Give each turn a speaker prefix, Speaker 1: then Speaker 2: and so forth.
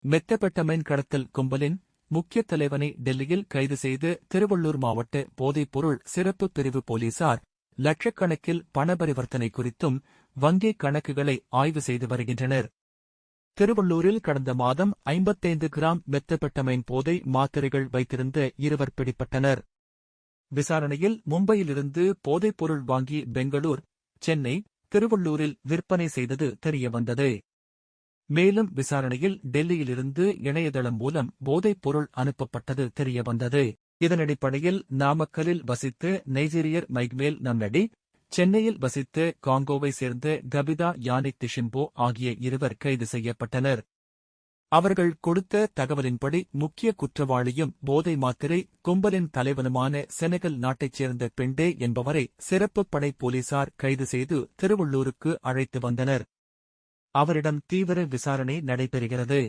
Speaker 1: Methamphetamine கடத்தல் கும்பலின் முக்கிய தலைவனை டெல்லியில் கைது செய்து திருவள்ளூர் மாவட்ட போதைப்பொருள் சிறப்பு பிரிவு போலீசார் லட்சக்கணக்கில் பண பரிவர்த்தனை குறித்தும் வங்கிக் கணக்குகளை ஆய்வு செய்து வருகின்றனர். திருவள்ளூரில் கடந்த மாதம் 55 கிராம் மெத்தபெட்டமைன் போதை மாத்திரைகள் வைத்திருந்த இருவர் பிடிபட்டனர். விசாரணையில் மும்பையிலிருந்து போதைப்பொருள் வாங்கி பெங்களூர், சென்னை, திருவள்ளூரில் விற்பனை செய்தது தெரியவந்தது. மேலும் விசாரணையில் டெல்லியிலிருந்து இணையதளம் மூலம் போதைப் பொருள் அனுப்பப்பட்டது தெரியவந்தது. இதனடிப்படையில் நாமக்கலில் வசித்த நைஜீரியர் மைக்மேல் நம்னடி, சென்னையில் வசித்த காங்கோவை சேர்ந்த கபிதா யானிக் திஷிம்போ ஆகிய இருவர் கைது செய்யப்பட்டனர். அவர்கள் கொடுத்த தகவலின்படி முக்கிய குற்றவாளியும் போதை மாத்திரை கும்பலின் தலைவனுமான செனகல் நாட்டைச் சேர்ந்த பெண்டே என்பவரை சிறப்பு படை போலீசார் கைது செய்து திருவள்ளூருக்கு அழைத்து வந்தனர். அவரிடம் தீவிர விசாரணை நடைபெறுகிறது.